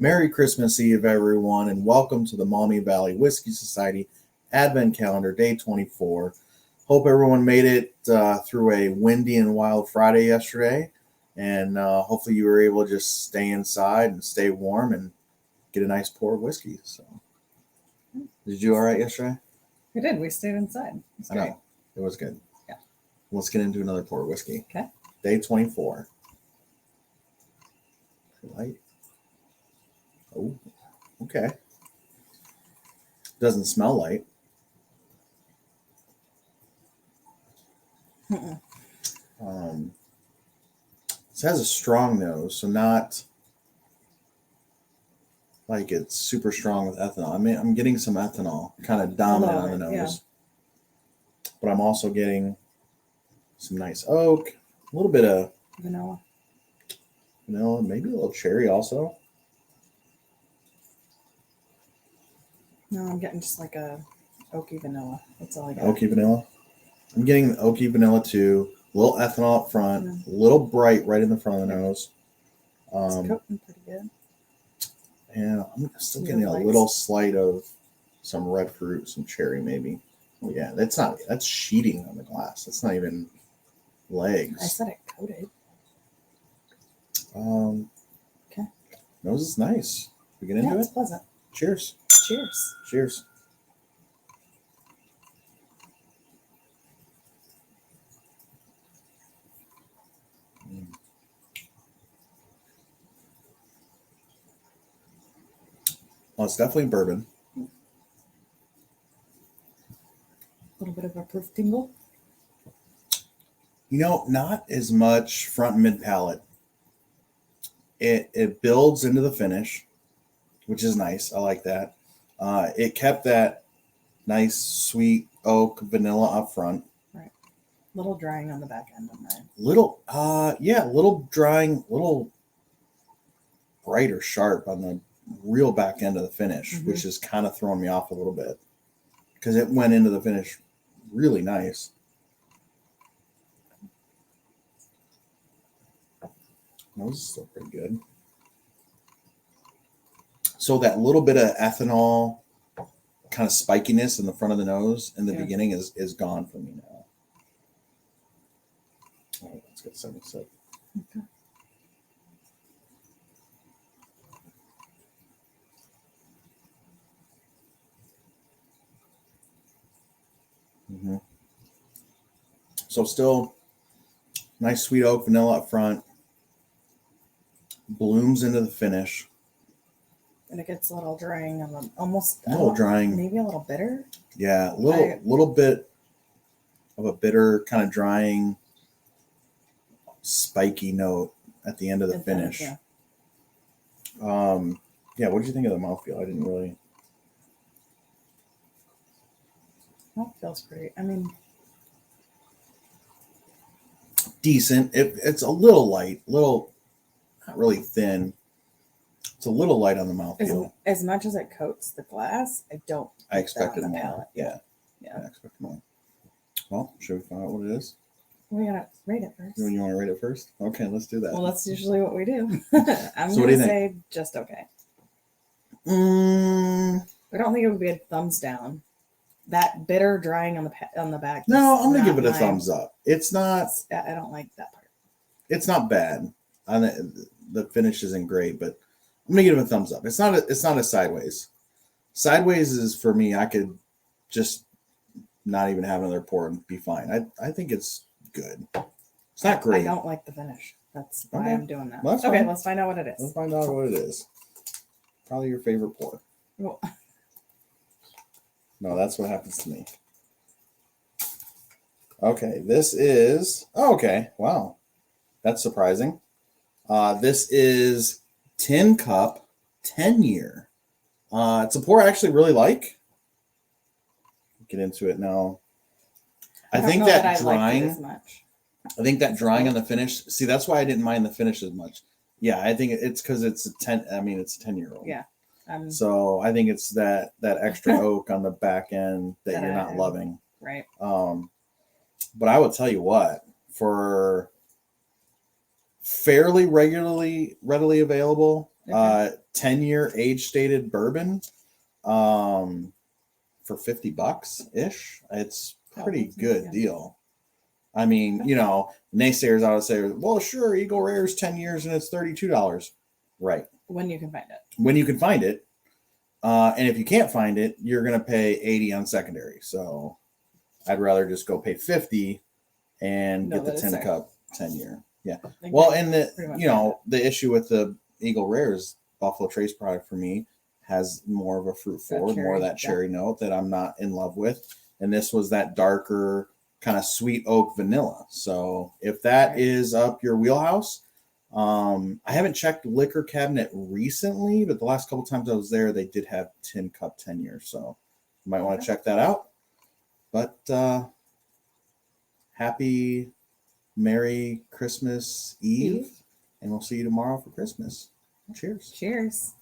Merry Christmas Eve, everyone, and welcome to the Maumee Valley Whiskey Society Advent Calendar, Day 24. Hope everyone made it through a windy and wild Friday yesterday, and hopefully you were able to just stay inside and stay warm and get a nice pour of whiskey. So, did you do all right yesterday? We did. We stayed inside. I know. It was good. Yeah. Let's get into another pour of whiskey. Okay. Day 24. Light. Oh, okay. Doesn't smell light. Mm-mm. This has a strong nose, so not like it's super strong with ethanol. I mean, I'm getting some ethanol kind of dominant on the nose, yeah. But I'm also getting some nice oak, a little bit of Vanilla. maybe a little cherry also. No, I'm getting just like a oaky vanilla. That's all I got. Oaky vanilla. I'm getting the oaky vanilla too. A little ethanol up front, a little bright right in the front of the nose. It's coating pretty good. And I'm still getting a little slight of some red fruit, some cherry maybe. Oh yeah, that's sheeting on the glass. That's not even legs. I said it coated. Okay. Nose is nice. We get into it? It's pleasant. Cheers. Cheers. Cheers. Well, it's definitely bourbon. A little bit of a proof tingle. Not as much front and mid palate. It builds into the finish, which is nice. I like that. It kept that nice sweet oak vanilla up front. Right. Little drying on the back end on mine. Little drying, little bright or sharp on the real back end of the finish, which is kind of throwing me off a little bit because it went into the finish really nice. Nose is still pretty good. So that little bit of ethanol kind of spikiness in the front of the nose in the beginning is gone for me now. All right, let's get some sip. Okay. So still nice sweet oak vanilla up front, blooms into the finish. And it gets a little drying on almost A little drying. Maybe a little bitter. Yeah, little bit of a bitter kind of drying, spiky note at the end of the finish. Yeah. What did you think of the mouthfeel? I didn't really. That feels great. I mean, Decent. It's a little light, not really thin. It's a little light on the mouthfeel. as much as it coats the glass, I expected more. Palate. Yeah. I expected more. Well, should we find out what it is? We gotta rate it first. You want to rate it first? Okay, let's do that. Well, that's usually what we do. I'm So what do gonna you say just okay. I don't think it would be a thumbs down. That bitter drying on the back. No, I'm gonna give it a thumbs up. It's not. I don't like that part. It's not bad. The finish isn't great, but I'm gonna give it a thumbs up. It's not a sideways. Sideways is for me. I could just not even have another pour and be fine. I think it's good. It's not great. I don't like the finish. That's why I'm doing that. Well, that's okay, fine. let's find out what it is. Let's find out what it is. Probably your favorite pour. Well, no, that's what happens to me. Okay, this is... Oh, okay, wow. That's surprising. This is Tin Cup 10-year. It's a pour I actually really like. Get into it now. I think that drying... I think that drying on the finish... See, that's why I didn't mind the finish as much. Yeah, I think it's because it's a 10-year-old. Yeah. So I think it's that extra oak on the back end that you're not loving. Right. But I will tell you what, for fairly readily available, 10-year age-stated bourbon for $50 ish. It's pretty good deal. I mean, naysayers ought to say, well, sure, Eagle Rare is 10 years and it's $32. Right. When you can find it. When you can find it. And if you can't find it, you're going to pay $80 on secondary. So I'd rather just go pay $50 and get the 10 cup 10 year. Yeah. Well, and the issue with the Eagle Rare is Buffalo Trace product for me has more of a fruit forward, more of that cherry note that I'm not in love with. And this was that darker kind of sweet oak vanilla. So if that is up your wheelhouse, I haven't checked liquor cabinet recently, but the last couple times I was there, they did have tin cup 10 years. So you might want to check that out. But happy Merry Christmas Eve, and we'll see you tomorrow for Christmas. Cheers. Cheers.